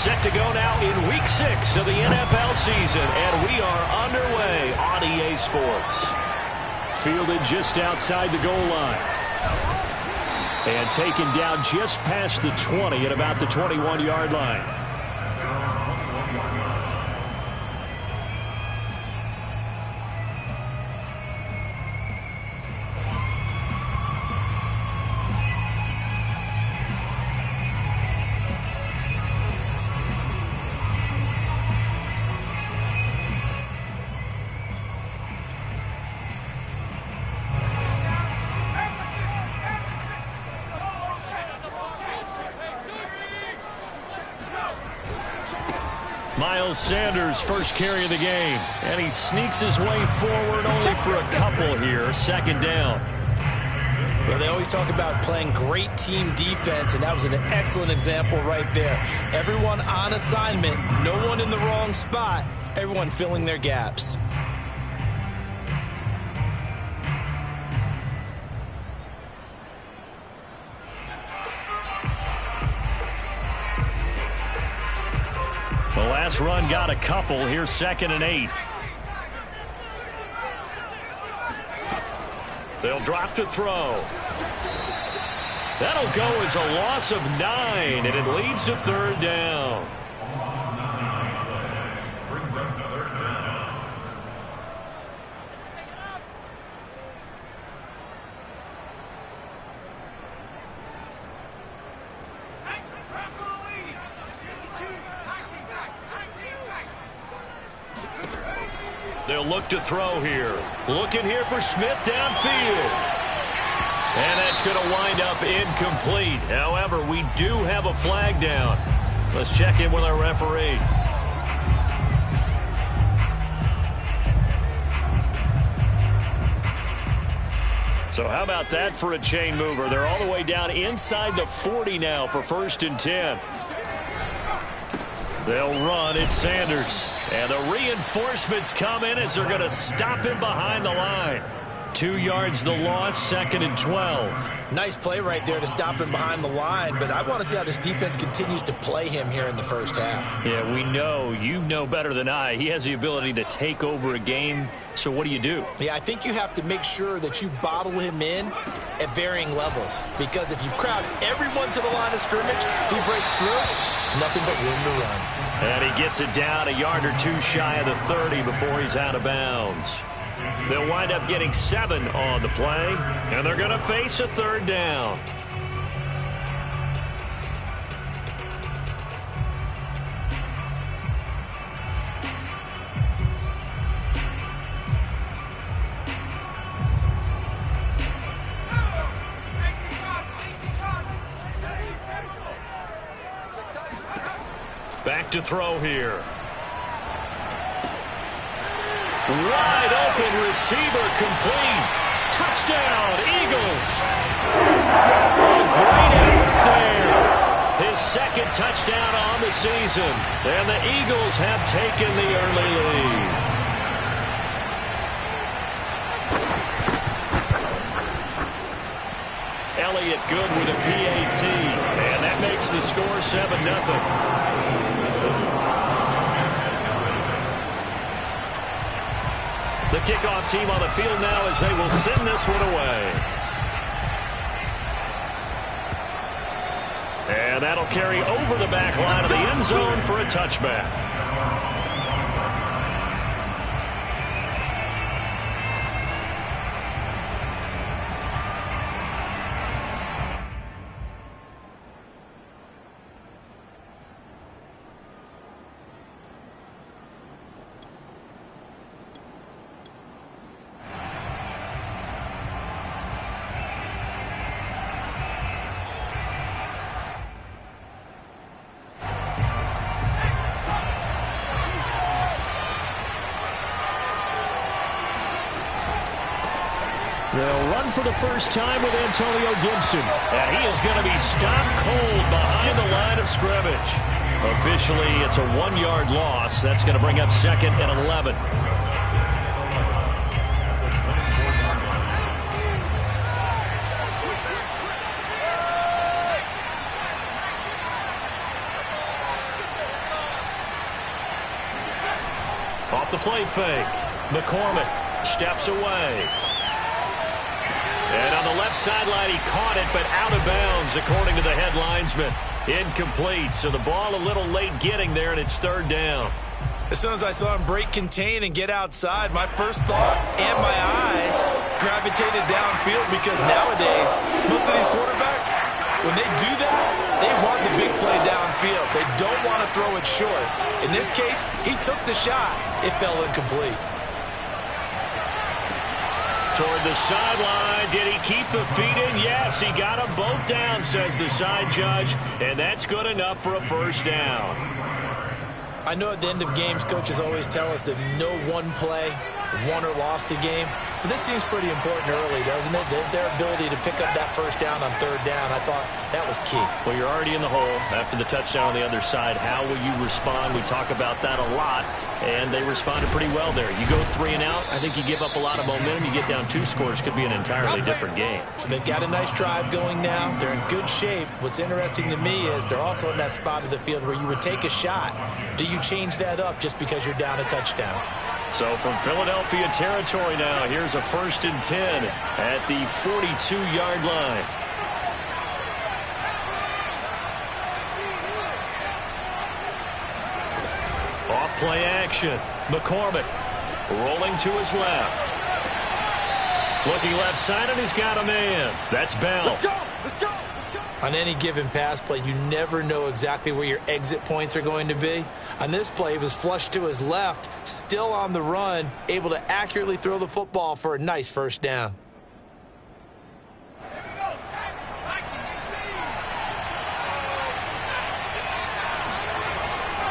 Set to go now in Week 6 of the NFL season, and we are underway on EA Sports. Fielded just outside the goal line. And taken down just past the 20 at about the 21-yard line. Miles Sanders, first carry of the game. And he sneaks his way forward only for a couple here. Second down. Well, they always talk about playing great team defense, and that was an excellent example right there. Everyone on assignment, no one in the wrong spot, everyone filling their gaps. The last run got a couple. Here's 2nd and 8. They'll drop to throw. That'll go as a loss of 9, and it leads to 3rd down. They'll look to throw here. Looking here for Smith downfield. And that's going to wind up incomplete. However, we do have a flag down. Let's check in with our referee. So how about that for a chain mover? They're all the way down inside the 40 now for 1st and 10. They'll run. It's Sanders. And the reinforcements come in as they're going to stop him behind the line. 2 yards the loss, 2nd and 12. Nice play right there to stop him behind the line, but I want to see how this defense continues to play him here in the first half. Yeah, we know. You know better than I. He has the ability to take over a game. So what do? Yeah, I think you have to make sure that you bottle him in at varying levels. Because if you crowd everyone to the line of scrimmage, if he breaks through, there's nothing but room to run. And he gets it down a yard or 2 shy of the 30 before he's out of bounds. They'll wind up getting 7 on the play, and they're going to face a 3rd down. Back to throw here. Wide open receiver complete. Touchdown, Eagles. A great effort there. His 2nd touchdown on the season. And the Eagles have taken the early lead. Elliott good with a PAT. And that makes the score 7-0. The kickoff team on the field now as they will send this one away. And that'll carry over the back line of the end zone for a touchback. They'll run for the first time with Antonio Gibson. And he is going to be stopped cold behind the line of scrimmage. Officially, it's a 1-yard loss. That's going to bring up 2nd and 11. the play fake. McCormick steps away. And on the left sideline, he caught it, but out of bounds, according to the head linesman. Incomplete, so the ball a little late getting there, and it's third down. As soon as I saw him break contain and get outside, my first thought and my eyes gravitated downfield, because nowadays, most of these quarterbacks, when they do that, they want the big play downfield. They don't want to throw it short. In this case, he took the shot. It fell incomplete. Toward the sideline. Did he keep the feet in? Yes, he got them both down, says the side judge, and that's good enough for a first down. I know at the end of games, coaches always tell us that no one play won or lost a game, but this seems pretty important early, doesn't it? Their ability to pick up that first down on third down, I thought that was key. Well, you're already in the hole after the touchdown on the other side. How will you respond? We talk about that a lot, and they responded pretty well there. You go 3 and out, I think you give up a lot of momentum. You get down 2 scores, could be an entirely different game. So they've got a nice drive going now. They're in good shape. What's interesting to me is they're also in that spot of the field where you would take a shot. Do you change that up just because you're down a touchdown? So from Philadelphia territory now, here's a 1st and 10 at the 42-yard line. Off play action. McCormick rolling to his left. Looking left side, and he's got a man. That's Bell. Let's go! Let's go! On any given pass play, you never know exactly where your exit points are going to be. On this play, he was flushed to his left, still on the run, able to accurately throw the football for a nice first down.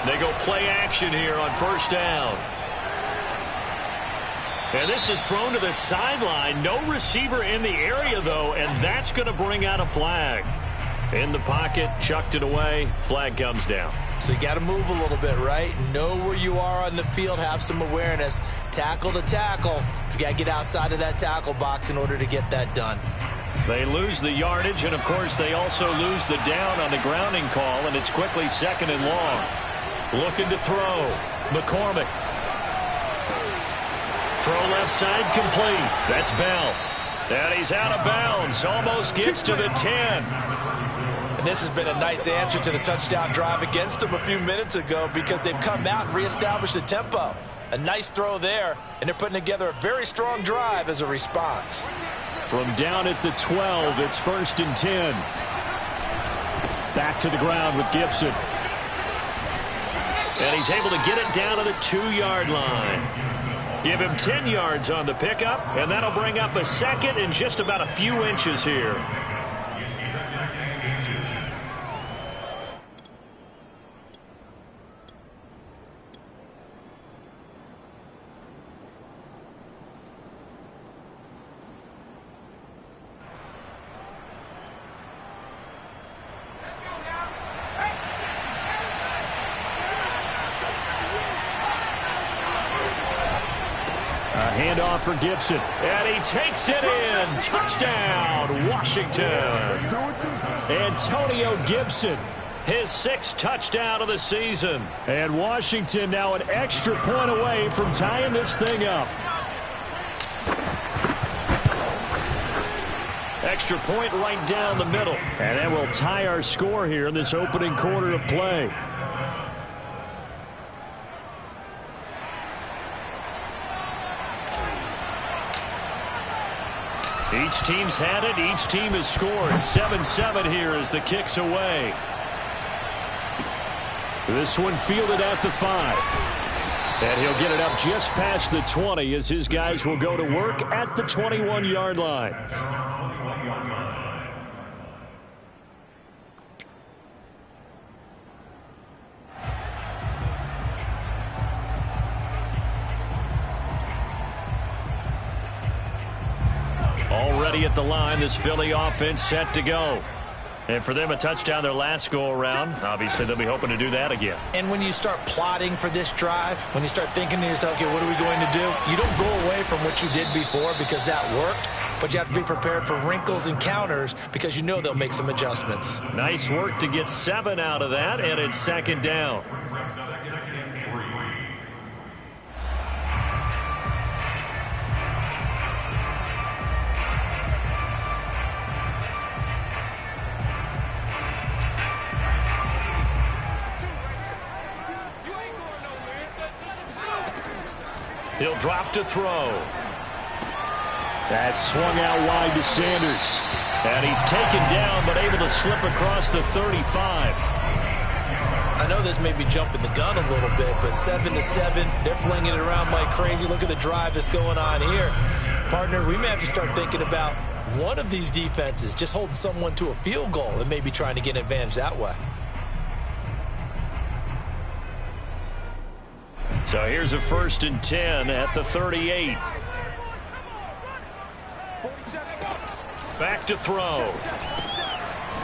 They go play action here on first down. And this is thrown to the sideline. No receiver in the area, though, and that's going to bring out a flag. In the pocket, chucked it away, flag comes down. So you got to move a little bit, right? Know where you are on the field, have some awareness. Tackle to tackle. You got to get outside of that tackle box in order to get that done. They lose the yardage, and of course they also lose the down on the grounding call, and it's quickly 2nd and long. Looking to throw. McCormick. Throw left side complete. That's Bell. And he's out of bounds. Almost gets to the 10. And this has been a nice answer to the touchdown drive against them a few minutes ago, because they've come out and reestablished the tempo. A nice throw there, and they're putting together a very strong drive as a response. From down at the 12, it's 1st and 10. Back to the ground with Gibson. And he's able to get it down to the 2-yard line. Give him 10 yards on the pickup, and that'll bring up a 2nd and just about a few inches here. Handoff for Gibson, and he takes it in. Touchdown, Washington. Antonio Gibson, his 6th touchdown of the season. And Washington now an extra point away from tying this thing up. Extra point right down the middle. And that will tie our score here in this opening quarter of play. Each team's had it. Each team has scored. 7-7 here as the kick's away. This one fielded at the 5. And he'll get it up just past the 20 as his guys will go to work at the 21-yard line. Already at the line, this Philly offense set to go. And for them, a touchdown their last go-around. Obviously, they'll be hoping to do that again. And when you start plotting for this drive, when you start thinking to yourself, okay, what are we going to do? You don't go away from what you did before because that worked, but you have to be prepared for wrinkles and counters because you know they'll make some adjustments. Nice work to get 7 out of that, and it's 2nd down. He'll drop to throw. That's swung out wide to Sanders. And he's taken down, but able to slip across the 35. I know this may be jumping the gun a little bit, but 7-7, they're flinging it around like crazy. Look at the drive that's going on here. Partner, we may have to start thinking about one of these defenses just holding someone to a field goal and maybe trying to get an advantage that way. So here's a 1st and 10 at the 38. Back to throw.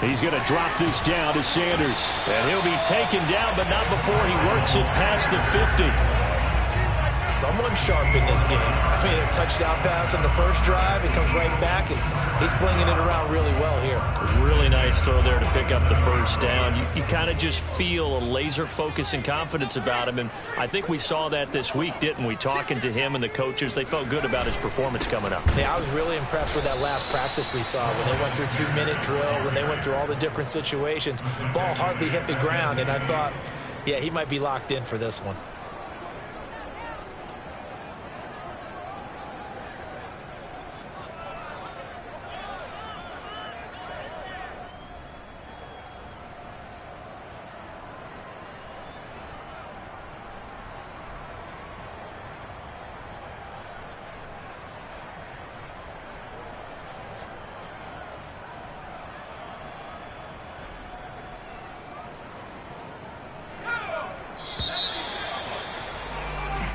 He's going to drop this down to Sanders. And he'll be taken down, but not before he works it past the 50. Someone sharp in this game. I mean, a touchdown pass on the first drive. It comes right back, and he's flinging it around really well here. Really nice throw there to pick up the first down. You kind of just feel a laser focus and confidence about him, and I think we saw that this week, didn't we? Talking to him and the coaches, they felt good about his performance coming up. Yeah, I was really impressed with that last practice we saw when they went through 2-minute drill, when they went through all the different situations. Ball hardly hit the ground, and I thought, yeah, he might be locked in for this one.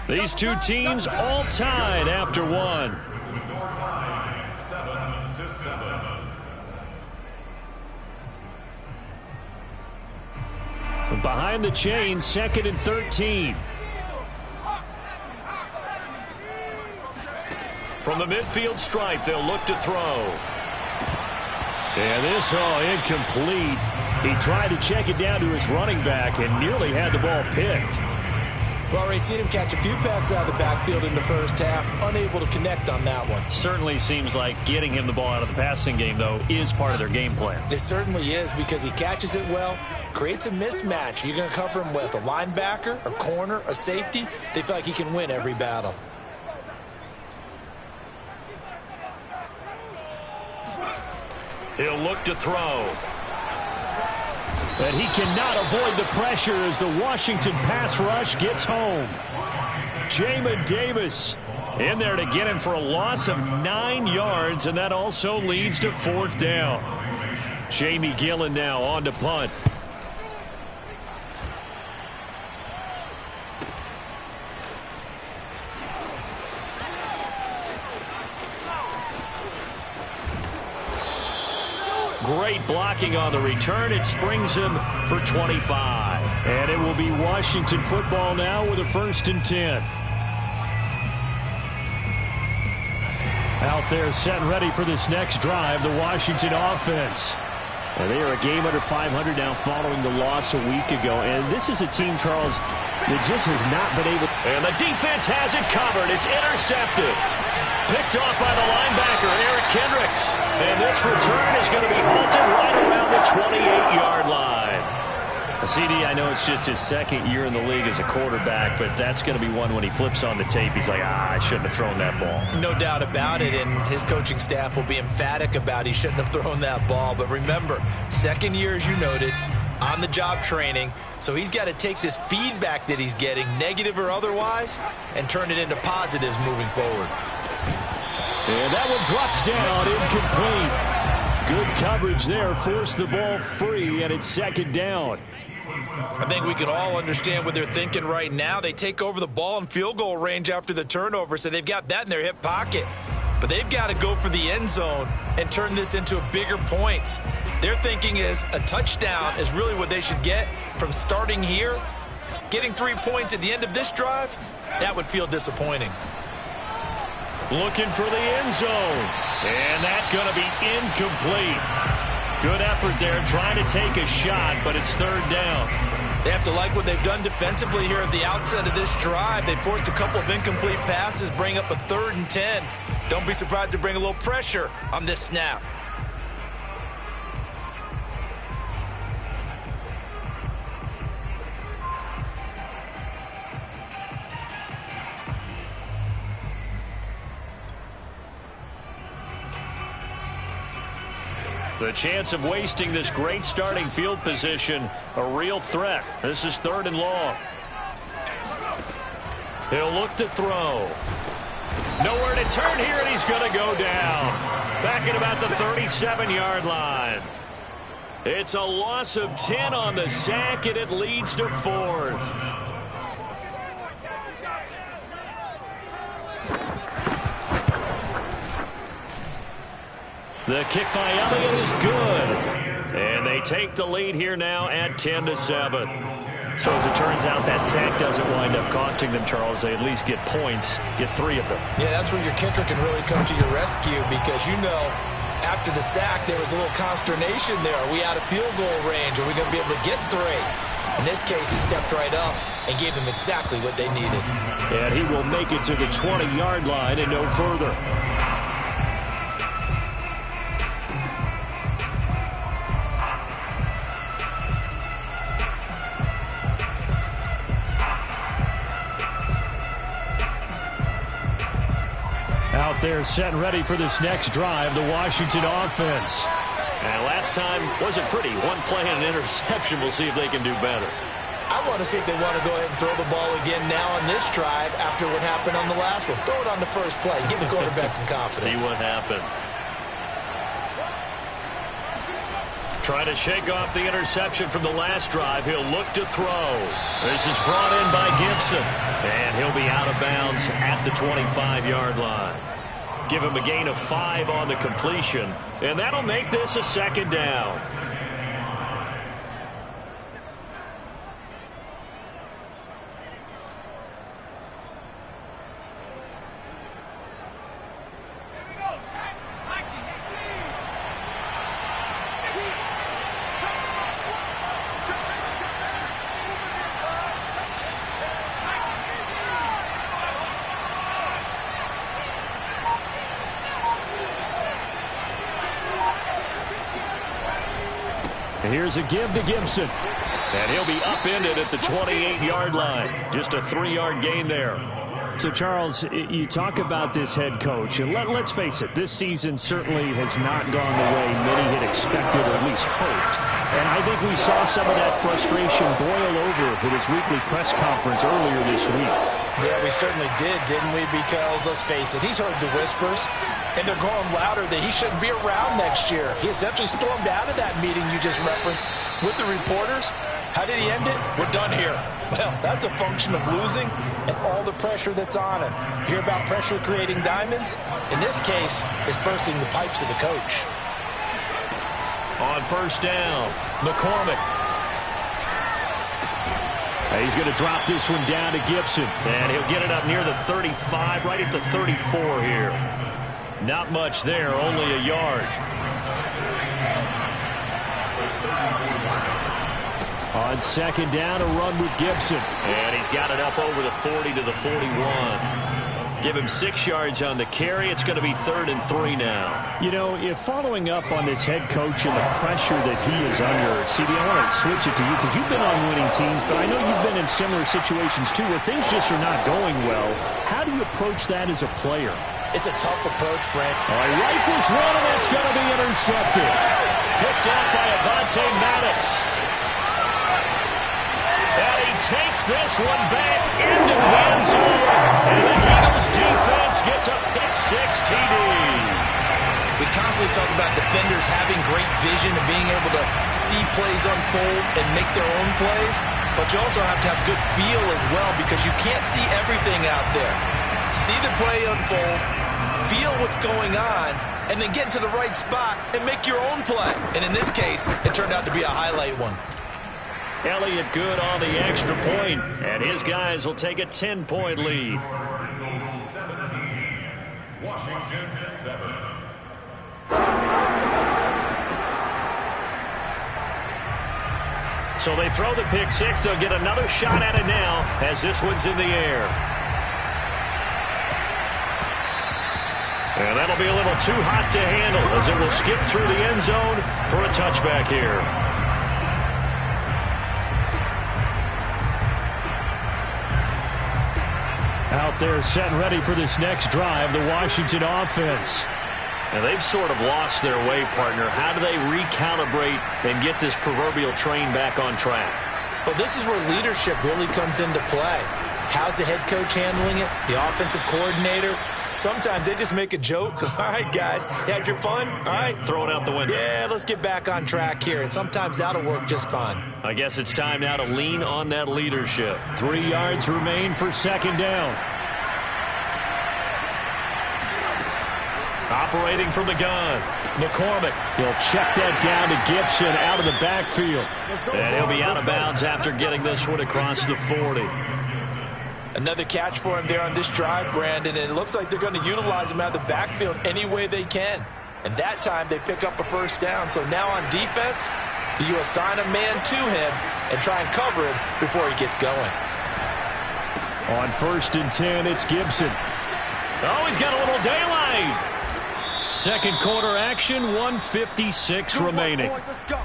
These two teams all tied after one. Score tied 7-7. Behind the chain, 2nd and 13. From the midfield stripe, they'll look to throw. And this, incomplete. He tried to check it down to his running back and nearly had the ball picked. We've already seen him catch a few passes out of the backfield in the first half, unable to connect on that one. Certainly seems like getting him the ball out of the passing game, though, is part of their game plan. It certainly is, because he catches it well, creates a mismatch. You're going to cover him with a linebacker, a corner, a safety. They feel like he can win every battle. He'll look to throw. But he cannot avoid the pressure as the Washington pass rush gets home. Jamin Davis in there to get him for a loss of 9 yards, and that also leads to 4th down. Jamie Gillen now on to punt. Great blocking on the return. It springs him for 25. And it will be Washington football now with a 1st and 10. Out there set and ready for this next drive, the Washington offense. And they are a game under 500 now following the loss a week ago. And this is a team, Charles, that just has not been able. And the defense has it covered. It's intercepted. Picked off by the linebacker, Eric Kendricks. And this return is going to be halted right around the 28-yard line. CD, I know it's just his 2nd year in the league as a quarterback, but that's going to be one when he flips on the tape. He's like, I shouldn't have thrown that ball. No doubt about it, and his coaching staff will be emphatic about he shouldn't have thrown that ball. But remember, 2nd year, as you noted, on-the-job training, so he's got to take this feedback that he's getting, negative or otherwise, and turn it into positives moving forward. And that one drops down, incomplete. Good coverage there, forced the ball free, and it's 2nd down. I think we can all understand what they're thinking right now. They take over the ball in field goal range after the turnover, so they've got that in their hip pocket. But they've got to go for the end zone and turn this into a bigger points. Their thinking is a touchdown is really what they should get from starting here. Getting 3 points at the end of this drive, that would feel disappointing. Looking for the end zone. And that's going to be incomplete. Good effort there trying to take a shot, but it's 3rd down. They have to like what they've done defensively here at the outset of this drive. They forced a couple of incomplete passes, bring up a 3rd and 10. Don't be surprised to bring a little pressure on this snap. The chance of wasting this great starting field position, a real threat. This is 3rd and long. He'll look to throw. Nowhere to turn here, and he's going to go down. Back at about the 37-yard line. It's a loss of 10 on the sack, and it leads to 4th. The kick by Elliott is good. And they take the lead here now at 10-7. So as it turns out, that sack doesn't wind up costing them, Charles. They at least get points, get 3 of them. Yeah, that's where your kicker can really come to your rescue because, you know, after the sack, there was a little consternation there. Are we out of field goal range? Are we going to be able to get 3? In this case, he stepped right up and gave them exactly what they needed. And he will make it to the 20-yard line and no further. Out there set and ready for this next drive, the Washington offense. And last time wasn't pretty. One play and an interception. We'll see if they can do better. I want to see if they want to go ahead and throw the ball again now on this drive after what happened on the last one. Throw it on the first play. Give the quarterback some confidence. See what happens. Trying to shake off the interception from the last drive. He'll look to throw. This is brought in by Gibson. And he'll be out of bounds at the 25-yard line. Give him a gain of 5 on the completion. And that'll make this a 2nd down. Here's a give to Gibson. And he'll be upended at the 28-yard line. Just a 3-yard gain there. So, Charles, you talk about this head coach, and let's face it, this season certainly has not gone the way many had expected or at least hoped. And I think we saw some of that frustration boil over at his weekly press conference earlier this week. Yeah, we certainly did, didn't we? Because, let's face it, he's heard the whispers, and they're growing louder that he shouldn't be around next year. He essentially stormed out of that meeting you just referenced with the reporters. How did he end it? We're done here. Well, that's a function of losing and all the pressure that's on him. You hear about pressure creating diamonds? In this case, it's bursting the pipes of the coach. On 1st down, McCormick. He's going to drop this one down to Gibson. And he'll get it up near the 35, right at the 34 here. Not much there, only a yard. On 2nd down, a run with Gibson. And he's got it up over the 40 to the 41. Give him 6 yards on the carry. It's going to be 3rd and 3 now. You know, if following up on this head coach and the pressure that he is under, CD, I want to switch it to you because you've been on winning teams, but I know you've been in similar situations too where things just are not going well. How do you approach that as a player? It's a tough approach, Brent. Rifles one, and that's going to be intercepted. Picked off by Avonte Maddox. And he takes this one back into the end zone. And the Eagles defense gets a pick-6 TD. We constantly talk about defenders having great vision and being able to see plays unfold and make their own plays. But you also have to have good feel as well because you can't see everything out there. See the play unfold, feel what's going on, and then get to the right spot and make your own play. And in this case, it turned out to be a highlight one. Elliott good on the extra point, and his guys will take a 10-point lead. 17, Washington 7. So they throw the pick-6. They'll get another shot at it now as this one's in the air. And that'll be a little too hot to handle as it will skip through the end zone for a touchback here. Out there set and ready for this next drive, the Washington offense. And they've sort of lost their way, partner. How do they recalibrate and get this proverbial train back on track? Well, this is where leadership really comes into play. How's the head coach handling it? The offensive coordinator? Sometimes they just make a joke. All right, guys, had your fun? All right. Throw it out the window. Yeah, let's get back on track here. And sometimes that'll work just fine. I guess it's time now to lean on that leadership. 3 yards remain for second down. Operating from the gun, McCormick. He'll check that down to Gibson out of the backfield. And he'll be out of bounds after getting this one across the 40. Another catch for him there on this drive, Brandon, and it looks like they're going to utilize him out of the backfield any way they can. And that time they pick up a first down. So now on defense, do you assign a man to him and try and cover him before he gets going? On 1st and 10, it's Gibson. Oh, he's got a little daylight. Second quarter action, 1:56 remaining. Let's go.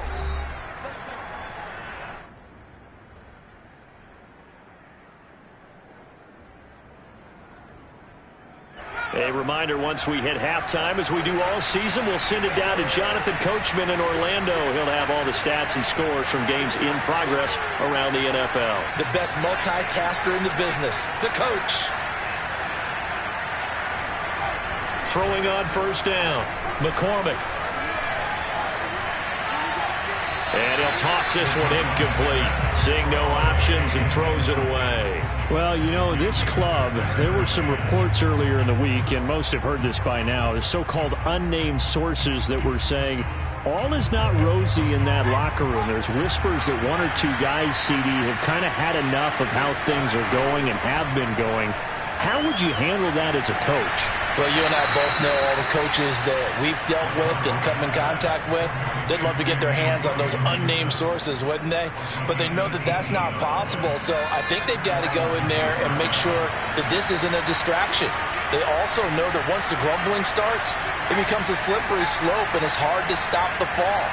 A reminder, once we hit halftime, as we do all season, we'll send it down to Jonathan Coachman in Orlando. He'll have all the stats and scores from games in progress around the NFL. The best multitasker in the business, the coach. Throwing on 1st down, McCormick. And he'll toss this one incomplete. Seeing no options and throws it away. Well, you know, this club, there were some reports earlier in the week, and most have heard this by now, the so-called unnamed sources that were saying all is not rosy in that locker room. There's whispers that 1 or 2 guys, CD, have kind of had enough of how things are going and have been going. How would you handle that as a coach? Well, you and I both know all the coaches that we've dealt with and come in contact with. They'd love to get their hands on those unnamed sources, wouldn't they? But they know that that's not possible, so I think they've got to go in there and make sure that this isn't a distraction. They also know that once the grumbling starts, it becomes a slippery slope, and it's hard to stop the fall.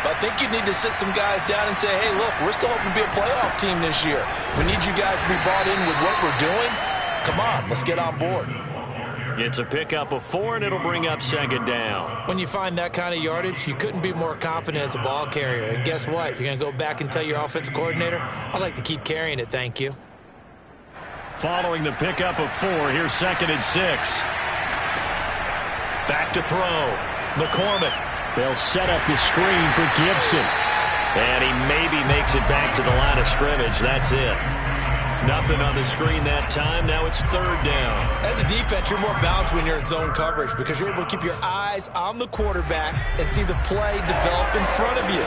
But I think you need to sit some guys down and say, hey, look, we're still hoping to be a playoff team this year. We need you guys to be bought in with what we're doing. Come on, let's get on board. It's a pickup of 4, and it'll bring up second down. When you find that kind of yardage, you couldn't be more confident as a ball carrier. And guess what? You're going to go back and tell your offensive coordinator, I'd like to keep carrying it, thank you. Following the pickup of 4, here's 2nd and 6. Back to throw. McCormick. They'll set up the screen for Gibson. And he maybe makes it back to the line of scrimmage. That's it. Nothing on the screen that time. Now it's 3rd down. As a defense, you're more balanced when you're in zone coverage because you're able to keep your eyes on the quarterback and see the play develop in front of you.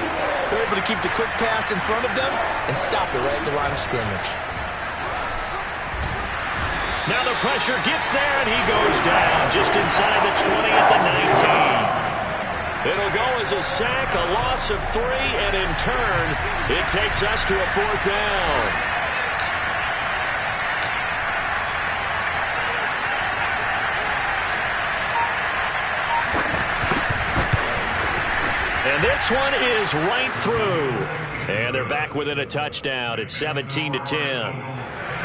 You're able to keep the quick pass in front of them and stop it right at the line of scrimmage. Now the pressure gets there, and he goes down just inside the 20 at the 19. It'll go as a sack, a loss of 3, and in turn, it takes us to a 4th down. And this one is right through. And they're back within a touchdown. It's 17-10.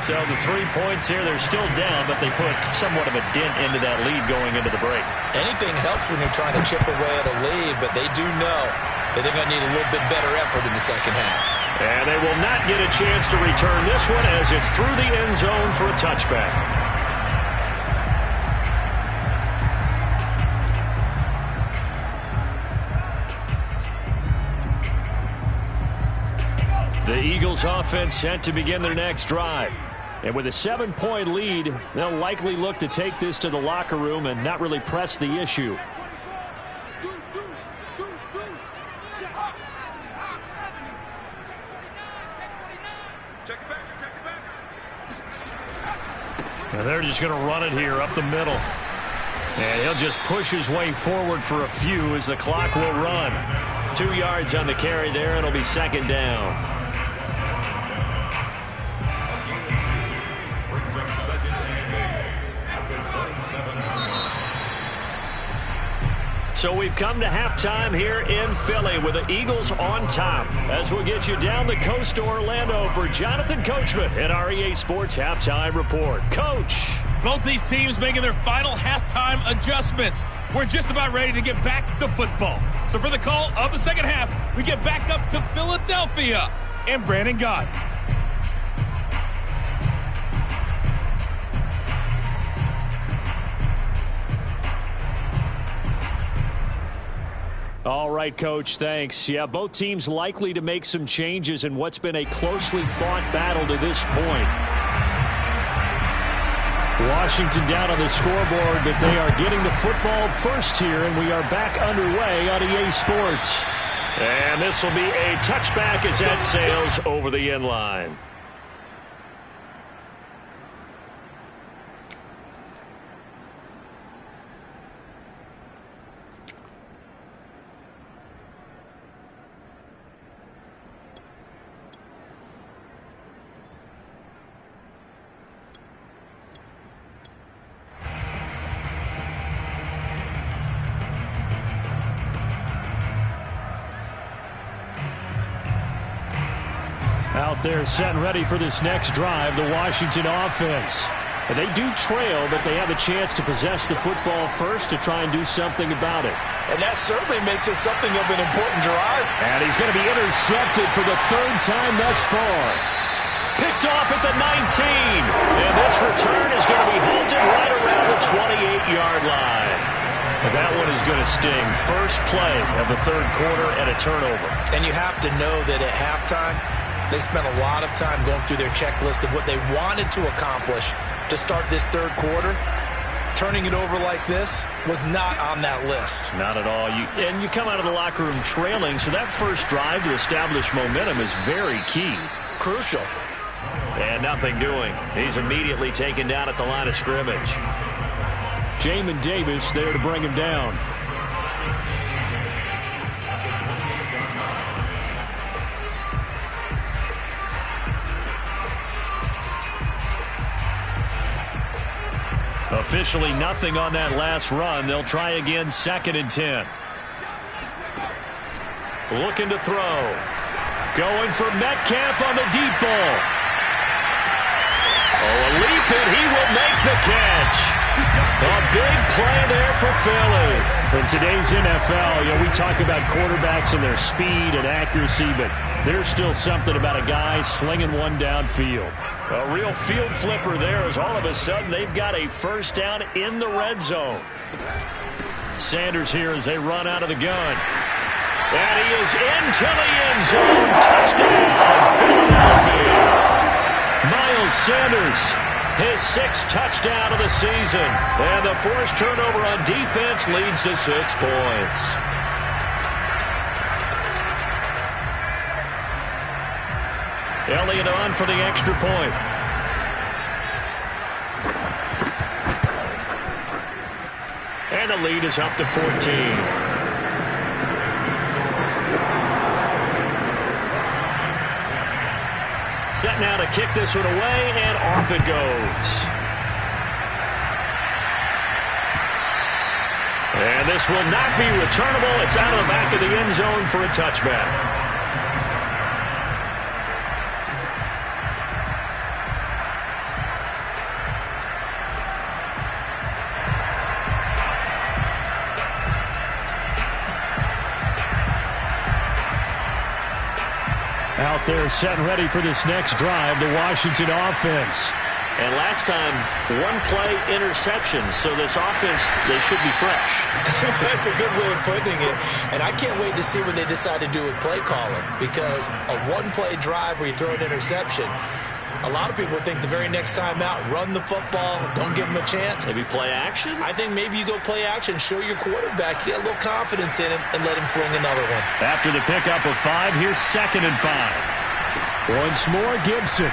So the 3 points here, they're still down, but they put somewhat of a dent into that lead going into the break. Anything helps when you're trying to chip away at a lead, but they do know that they're going to need a little bit better effort in the second half. And they will not get a chance to return this one as it's through the end zone for a touchback. The Eagles offense set to begin their next drive. And with a 7-point lead, they'll likely look to take this to the locker room and not really press the issue. And they're just going to run it here up the middle. And he'll just push his way forward for a few as the clock will run. 2 yards on the carry there. It'll be 2nd down. So we've come to halftime here in Philly with the Eagles on top. As we'll get you down the coast to Orlando for Jonathan Coachman at our EA Sports Halftime Report. Coach. Both these teams making their final halftime adjustments. We're just about ready to get back to football. So for the call of the second half, we get back up to Philadelphia and Brandon Gott. All right, Coach, thanks. Yeah, both teams likely to make some changes in what's been a closely fought battle to this point. Washington down on the scoreboard, but they are getting the football first here, and we are back underway on EA Sports. And this will be a touchback as that sails over the end line. Out there set and ready for this next drive, the Washington offense. And they do trail, but they have a chance to possess the football first to try and do something about it. And that certainly makes it something of an important drive. And he's going to be intercepted for the third time thus far. Picked off at the 19. And this return is going to be halted right around the 28-yard line. And that one is going to sting. First play of the third quarter and a turnover. And you have to know that at halftime, they spent a lot of time going through their checklist of what they wanted to accomplish to start this third quarter. Turning it over like this was not on that list. Not at all. And you come out of the locker room trailing, so that first drive to establish momentum is very key. Crucial. And nothing doing. He's immediately taken down at the line of scrimmage. Jamin Davis there to bring him down. Officially nothing on that last run. They'll try again, 2nd and 10. Looking to throw. Going for Metcalf on the deep ball. Oh, a leap, and he will make the catch. A big play there for Philly. In today's NFL, we talk about quarterbacks and their speed and accuracy, but there's still something about a guy slinging one downfield. A real field flipper there as all of a sudden they've got a first down in the red zone. Sanders here as they run out of the gun. And he is into the end zone. Touchdown, Philadelphia. Miles Sanders, his 6th touchdown of the season. And the forced turnover on defense leads to 6 points. Elliott on for the extra point. And the lead is up to 14. Set now to kick this one away, and off it goes. And this will not be returnable. It's out of the back of the end zone for a touchback. Out there set and ready for this next drive, the Washington offense. And last time, 1 play interception, so this offense, they should be fresh. That's a good way of putting it. And I can't wait to see what they decide to do with play calling, because a 1-play drive where you throw an interception, a lot of people think the very next time out, run the football, don't give them a chance. Maybe play action? I think maybe you go play action, show your quarterback, you get a little confidence in him, and let him fling another one. After the pickup of 5, here's 2nd and 5. Once more, Gibson.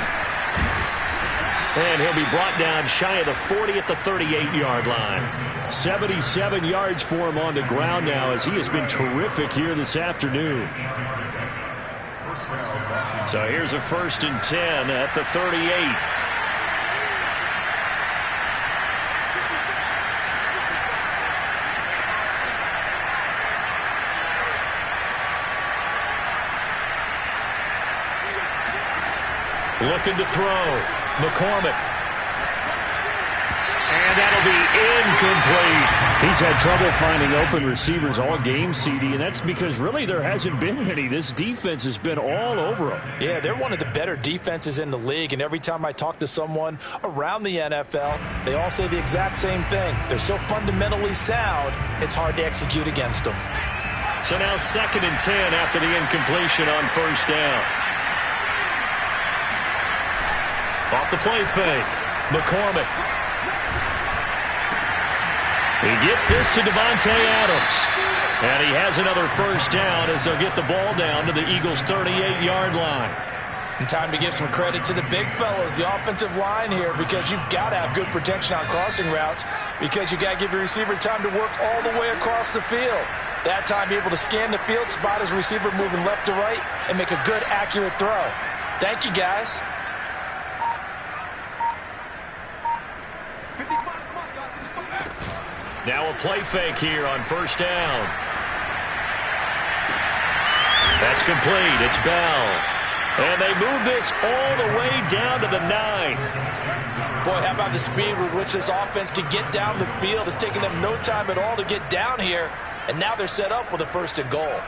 And he'll be brought down shy of the 40 at the 38-yard line. 77 yards for him on the ground now as he has been terrific here this afternoon. So here's a 1st and 10 at the 38. Looking to throw. McCormick. And that'll be incomplete. He's had trouble finding open receivers all game, CD, and that's because really there hasn't been many. This defense has been all over them. Yeah, they're one of the better defenses in the league, and every time I talk to someone around the NFL, they all say the exact same thing. They're so fundamentally sound, it's hard to execute against them. So now 2nd and 10 after the incompletion on 1st down. Off the play fake, McCormick. He gets this to Devontae Adams. And he has another 1st down as they'll get the ball down to the Eagles' 38-yard line. And time to give some credit to the big fellows, the offensive line here, because you've got to have good protection on crossing routes, because you've got to give your receiver time to work all the way across the field. That time, be able to scan the field, spot his receiver moving left to right, and make a good, accurate throw. Thank you, guys. Now a play fake here on 1st down. That's complete. It's Bell. And they move this all the way down to the 9. Boy, how about the speed with which this offense can get down the field? It's taken them no time at all to get down here. And now they're set up with a 1st and goal.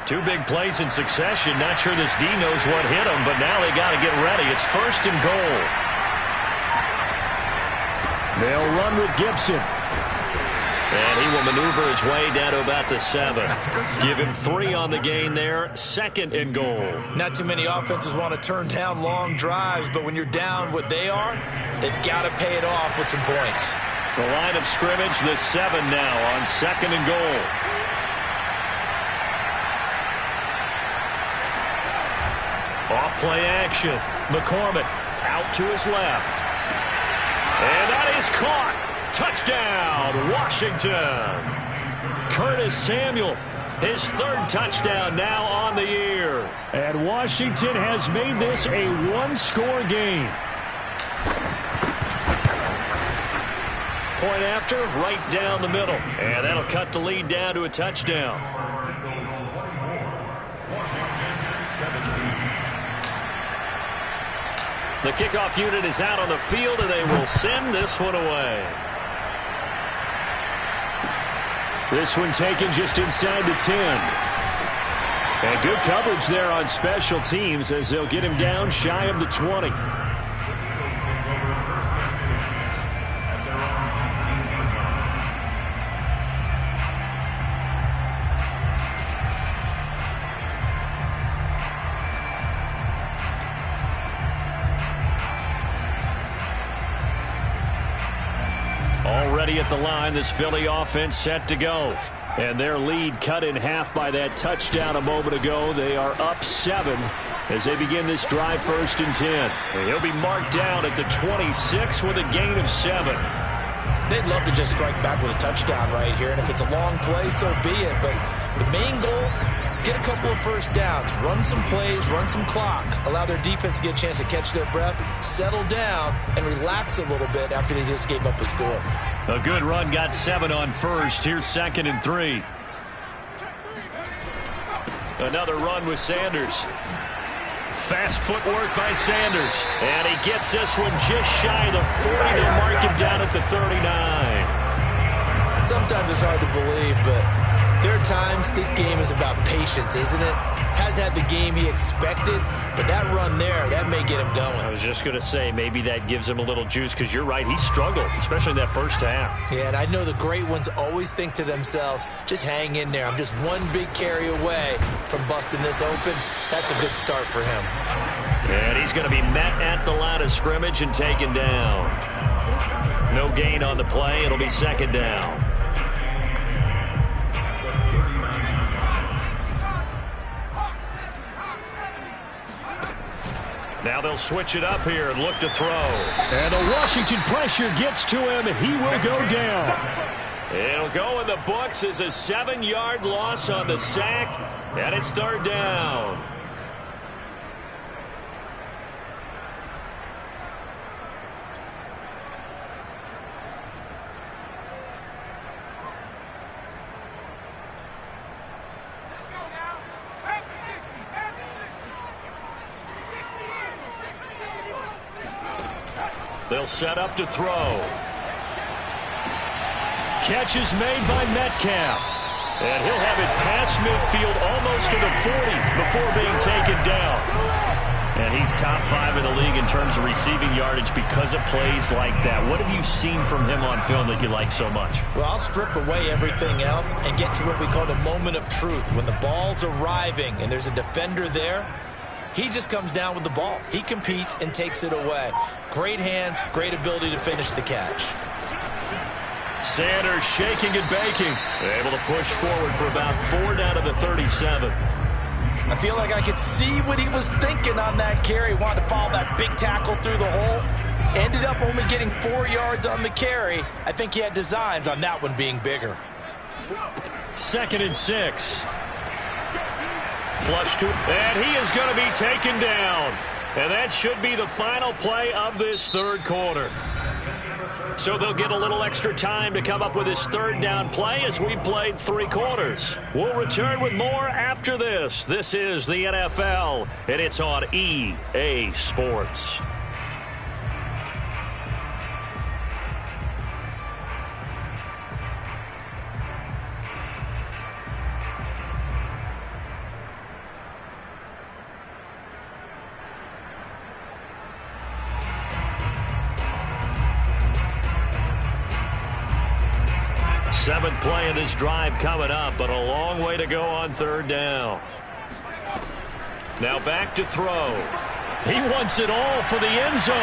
2 big plays in succession. Not sure this D knows what hit them, but now they got to get ready. It's 1st and goal. They'll run with Gibson. And he will maneuver his way down to about the 7. Give him 3 on the gain there. 2nd and goal. Not too many offenses want to turn down long drives, but when you're down what they are, they've got to pay it off with some points. The line of scrimmage, the 7 now on 2nd and goal. Off play action. McCormick out to his left. And that is caught. Touchdown, Washington. Curtis Samuel, his 3rd touchdown now on the year. And Washington has made this a 1-score game. Point after, right down the middle. And that'll cut the lead down to a touchdown. The kickoff unit is out on the field, and they will send this one away. This one taken just inside the 10. And good coverage there on special teams as they'll get him down shy of the 20. Already at the line, this Philly offense set to go. And their lead cut in half by that touchdown a moment ago. They are up 7 as they begin this drive 1st and 10. And he'll be marked down at the 26 with a gain of 7. They'd love to just strike back with a touchdown right here. And if it's a long play, so be it. But the main goal, get a couple of 1st downs, run some plays, run some clock, allow their defense to get a chance to catch their breath, settle down, and relax a little bit after they just gave up a score. A good run got 7 on 1st. Here's 2nd and 3. Another run with Sanders. Fast footwork by Sanders. And he gets this one just shy of the 40. They'll mark him down at the 39. Sometimes it's hard to believe, but there are times this game is about patience, isn't it? Has had the game he expected, but that run there, that may get him going. I was just going to say, maybe that gives him a little juice, because you're right, he struggled, especially in that 1st half. Yeah, and I know the great ones always think to themselves, just hang in there. I'm just one big carry away from busting this open. That's a good start for him. And he's going to be met at the line of scrimmage and taken down. No gain on the play. It'll be 2nd down. Now they'll switch it up here and look to throw. And the Washington pressure gets to him, and he will go down. It'll go in the books as a 7-yard loss on the sack, and it's 3rd down. They'll set up to throw. Catch is made by Metcalf. And he'll have it past midfield almost to the 40 before being taken down. And he's top 5 in the league in terms of receiving yardage because of plays like that. What have you seen from him on film that you like so much? Well, I'll strip away everything else and get to what we call the moment of truth. When the ball's arriving and there's a defender there, he just comes down with the ball. He competes and takes it away. Great hands, great ability to finish the catch. Sanders shaking and baking. Able to push forward for about 4 down to the 37. I feel like I could see what he was thinking on that carry. Wanted to follow that big tackle through the hole. Ended up only getting 4 yards on the carry. I think he had designs on that one being bigger. 2nd and 6. Flush to, and he is going to be taken down. And that should be the final play of this 3rd quarter. So they'll get a little extra time to come up with his 3rd down play as we've played 3 quarters. We'll return with more after this. This is the NFL, and it's on EA Sports. Seventh play of this drive coming up, but a long way to go on 3rd down. Now back to throw. He wants it all for the end zone.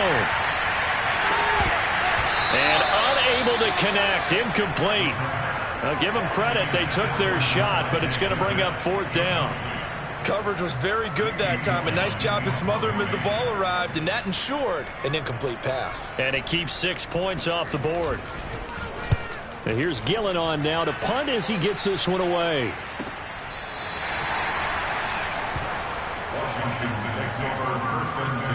And unable to connect. Incomplete. I'll give them credit. They took their shot, but it's going to bring up 4th down. Coverage was very good that time. A nice job to smother him as the ball arrived, and that ensured an incomplete pass. And it keeps 6 points off the board. And here's Gillen on now to punt as he gets this one away. Washington takes over 1st and 10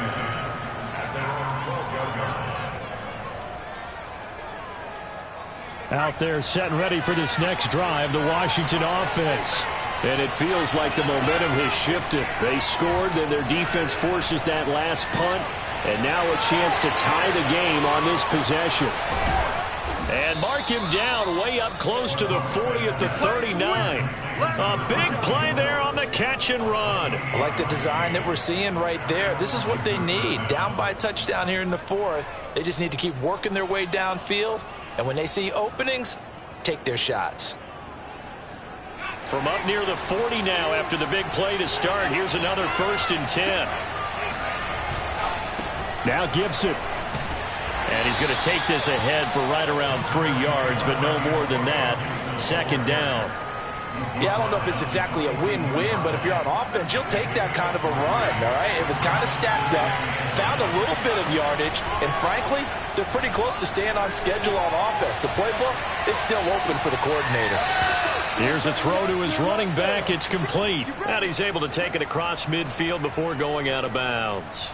at their own 12-yard line. Out there set and ready for this next drive, the Washington offense. And it feels like the momentum has shifted. They scored, then their defense forces that last punt. And now a chance to tie the game on this possession. And mark him down way up close to the 40 at the 39. A big play there on the catch and run. I like the design that we're seeing right there. This is what they need. Down by a touchdown here in the 4th. They just need to keep working their way downfield. And when they see openings, take their shots. From up near the 40 now after the big play to start. Here's another 1st and 10. Now Gibson. And he's going to take this ahead for right around 3 yards, but no more than that. 2nd down. Yeah, I don't know if it's exactly a win-win, but if you're on offense, you'll take that kind of a run, all right? It was kind of stacked up, found a little bit of yardage, and frankly, they're pretty close to staying on schedule on offense. The playbook is still open for the coordinator. Here's a throw to his running back. It's complete. And he's able to take it across midfield before going out of bounds.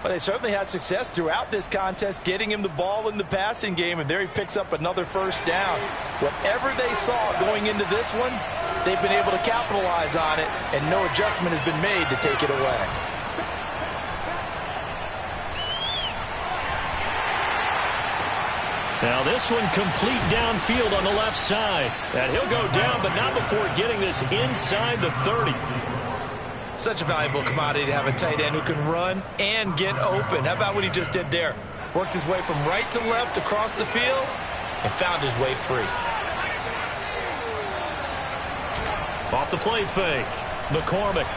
Well, they certainly had success throughout this contest, getting him the ball in the passing game, and there he picks up another 1st down. Whatever they saw going into this one, they've been able to capitalize on it, and no adjustment has been made to take it away. Now this one complete downfield on the left side. And he'll go down, but not before getting this inside the 30. Such a valuable commodity to have a tight end who can run and get open. How about what he just did there? Worked his way from right to left across the field and found his way free. Off the play fake. McCormick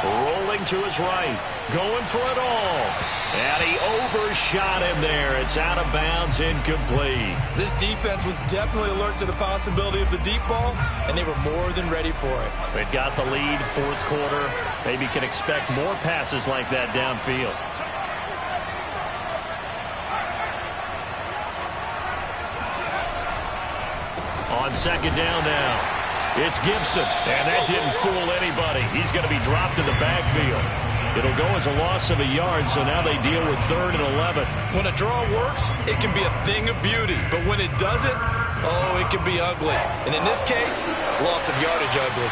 rolling to his right. Going for it all. And he overshot him there. It's out of bounds, incomplete. This defense was definitely alert to the possibility of the deep ball, and they were more than ready for it. They've got the lead, 4th quarter. Maybe can expect more passes like that downfield. On 2nd down now. It's Gibson, and that didn't fool anybody. He's going to be dropped in the backfield. It'll go as a loss of a yard, so now they deal with 3rd and 11. When a draw works, it can be a thing of beauty. But when it doesn't, oh, it can be ugly. And in this case, loss of yardage ugly.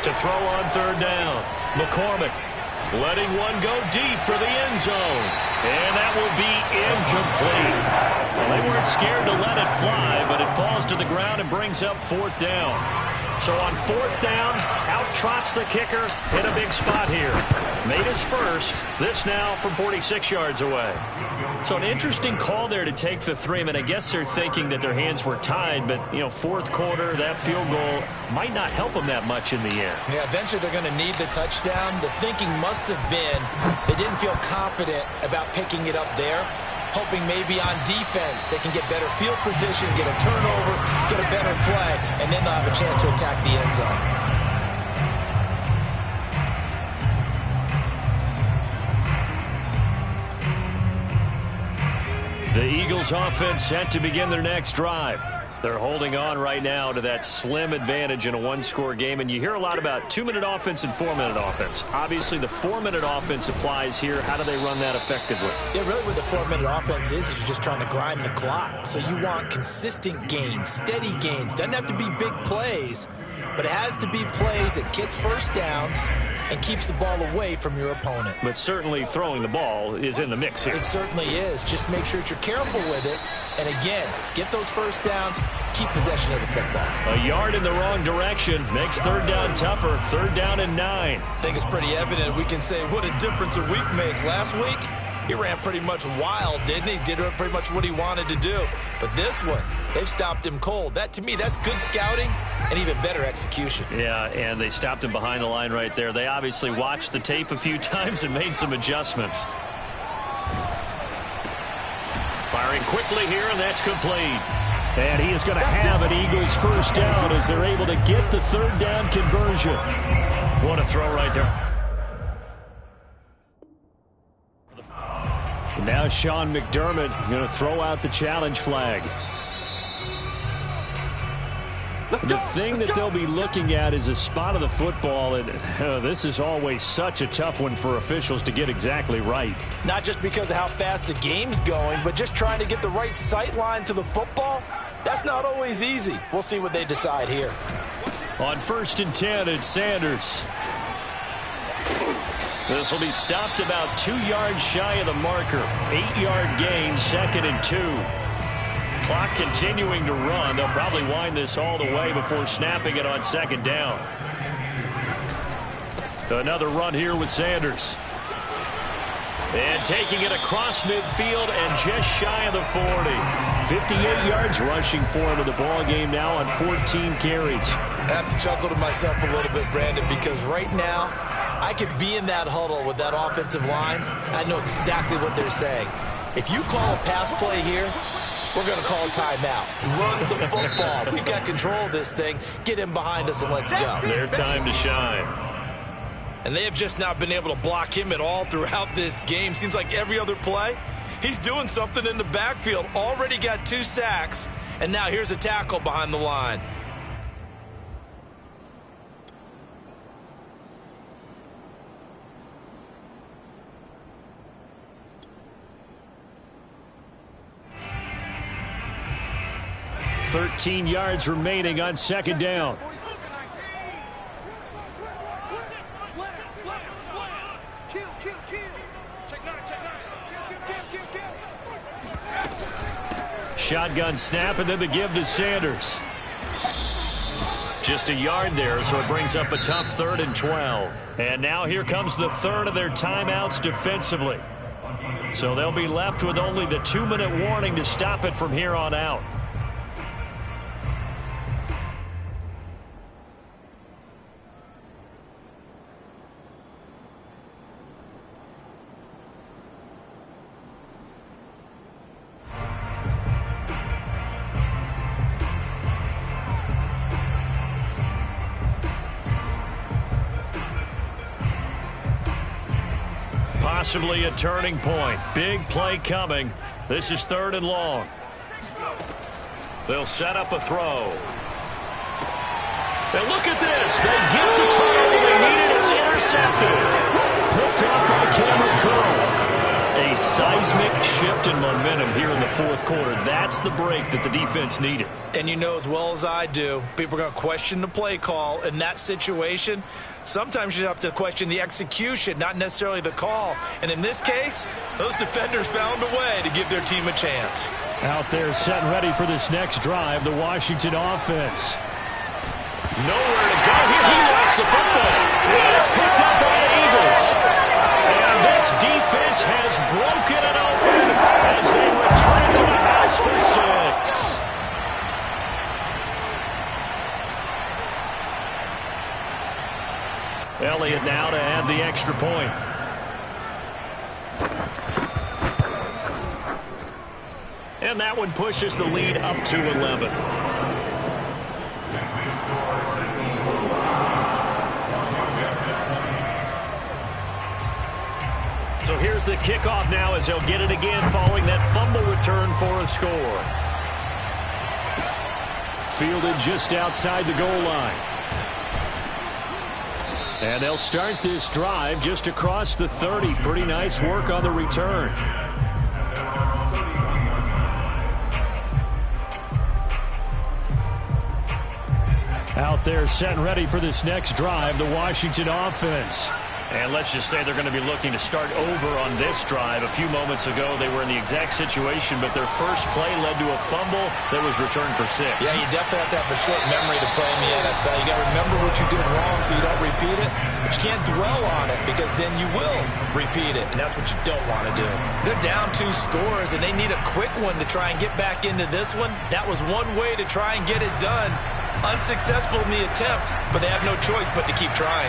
To throw on 3rd down, McCormick letting one go deep for the end zone. And that will be incomplete. Well, they weren't scared to let it fly, but it falls to the ground and brings up 4th down. So on 4th down, out trots the kicker in a big spot here. Made his first. This now from 46 yards away. So an interesting call there to take the 3. I mean, I guess they're thinking that their hands were tied, but, you know, 4th quarter, that field goal might not help them that much in the end. Yeah, eventually they're going to need the touchdown. The thinking must have been they didn't feel confident about picking it up there, hoping maybe on defense they can get better field position, get a turnover, get a better play, and then they'll have a chance to attack the end zone. The Eagles offense set to begin their next drive. They're holding on right now to that slim advantage in a one-score game, and you hear a lot about 2-minute offense and 4-minute offense. Obviously, the 4-minute offense applies here. How do they run that effectively? Yeah, really what the 4-minute offense is you're just trying to grind the clock. So you want consistent gains, steady gains. Doesn't have to be big plays, but it has to be plays that gets first downs and keeps the ball away from your opponent. But certainly throwing the ball is in the mix here. It certainly is. Just make sure that you're careful with it. And again, get those first downs, keep possession of the football. A yard in the wrong direction makes 3rd down tougher. 3rd down and 9. I think it's pretty evident. We can say what a difference a week makes. Last week, he ran pretty much wild, didn't he? Did pretty much what he wanted to do. But this one, they've stopped him cold. That, to me, that's good scouting and even better execution. Yeah, and they stopped him behind the line right there. They obviously watched the tape a few times and made some adjustments. Firing quickly here, and that's complete. And he is going to have an Eagles first down as they're able to get the 3rd down conversion. What a throw right there. Now Sean McDermott going to throw out the challenge flag. The thing that they'll be looking at is a spot of the football, and this is always such a tough one for officials to get exactly right. Not just because of how fast the game's going, but just trying to get the right sight line to the football. That's not always easy. We'll see what they decide here. On 1st and 10, it's Sanders. This will be stopped about 2 yards shy of the marker. 8-yard gain, 2nd and 2. Clock continuing to run. They'll probably wind this all the way before snapping it on 2nd down. Another run here with Sanders. And taking it across midfield and just shy of the 40. 58 yards rushing for him in the ball game now on 14 carries. I have to chuckle to myself a little bit, Brandon, because right now I could be in that huddle with that offensive line. I know exactly what they're saying. If you call a pass play here, we're going to call a timeout. Run the football. We've got control of this thing. Get him behind us and let's go. Their time to shine. And they have just not been able to block him at all throughout this game. Seems like every other play, he's doing something in the backfield. Already got 2 sacks, and now here's a tackle behind the line. $13 yards remaining on 2nd down. Shotgun snap, and then the give to Sanders. Just a yard there, so it brings up a tough 3rd and 12. And now here comes the 3rd of their timeouts defensively. So they'll be left with only the 2-minute warning to stop it from here on out. Possibly a turning point. Big play coming. This is 3rd and long. They'll set up a throw. And look at this. They get the turnover they needed. It's intercepted. Picked off by Cameron Curl. A seismic shift in momentum here in the fourth quarter. That's the break that the defense needed. And you know as well as I do, people are going to question the play call in that situation. Sometimes you have to question the execution, not necessarily the call. And in this case, those defenders found a way to give their team a chance. Out there set and ready for this next drive, the Washington offense. Nowhere to go here. He lost the football. And it's picked up by the Eagles. And this defense has broken it open as they return to the house for 6. Elliott now to add the extra point. And that one pushes the lead up to 11. So here's the kickoff now as they'll get it again following that fumble return for a score. Fielded just outside the goal line. And they'll start this drive just across the 30. Pretty nice work on the return. Out there set and ready for this next drive, the Washington offense. And let's just say they're going to be looking to start over on this drive. A few moments ago, they were in the exact situation, but their first play led to a fumble that was returned for 6. Yeah, you definitely have to have a short memory to play in the NFL. You got to remember what you did wrong so you don't repeat it, but you can't dwell on it because then you will repeat it, and that's what you don't want to do. They're down 2 scores, and they need a quick one to try and get back into this one. That was one way to try and get it done. Unsuccessful in the attempt, but they have no choice but to keep trying.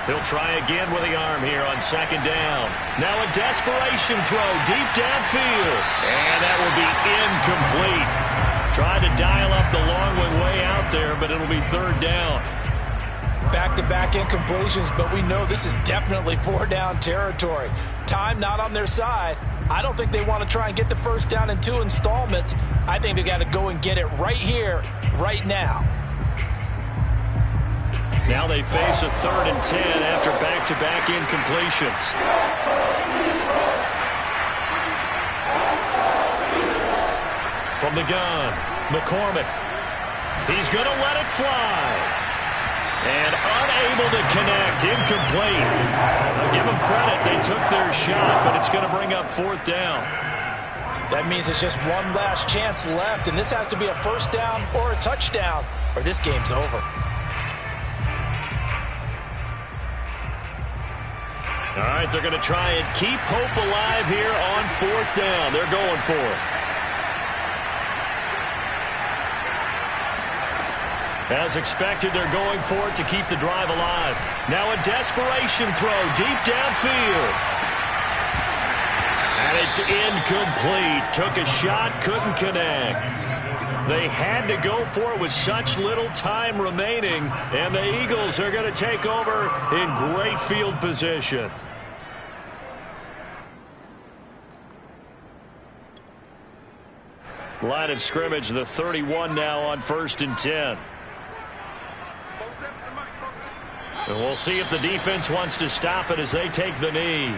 He'll try again with the arm here on second down. Now a desperation throw deep downfield. And that will be incomplete. Tried to dial up the long one way out there, but it'll be third down. Back-to-back incompletions, but we know this is definitely 4-down territory. Time not on their side. I don't think they want to try and get the first down in 2 installments. I think they got to go and get it right here, right now. Now they face a 3rd and 10 after back-to-back incompletions. From the gun, McCormick. He's going to let it fly. And unable to connect, incomplete. I'll give them credit, they took their shot, but it's going to bring up 4th down. That means it's just one last chance left, and this has to be a first down or a touchdown, or this game's over. All right, they're going to try and keep hope alive here on 4th down. They're going for it. As expected, they're going for it to keep the drive alive. Now a desperation throw deep downfield. And it's incomplete. Took a shot, couldn't connect. They had to go for it with such little time remaining, and the Eagles are going to take over in great field position. Line of scrimmage, the 31 now on 1st and 10. And we'll see if the defense wants to stop it as they take the knee.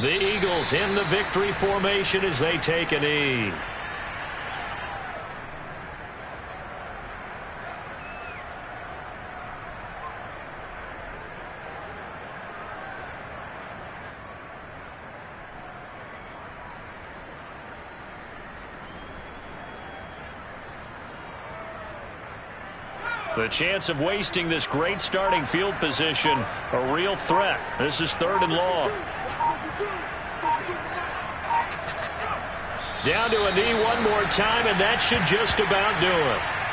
The Eagles in the victory formation as they take a knee. The chance of wasting this great starting field position, a real threat. This is 3rd and long. Down to a knee one more time, and that should just about do it.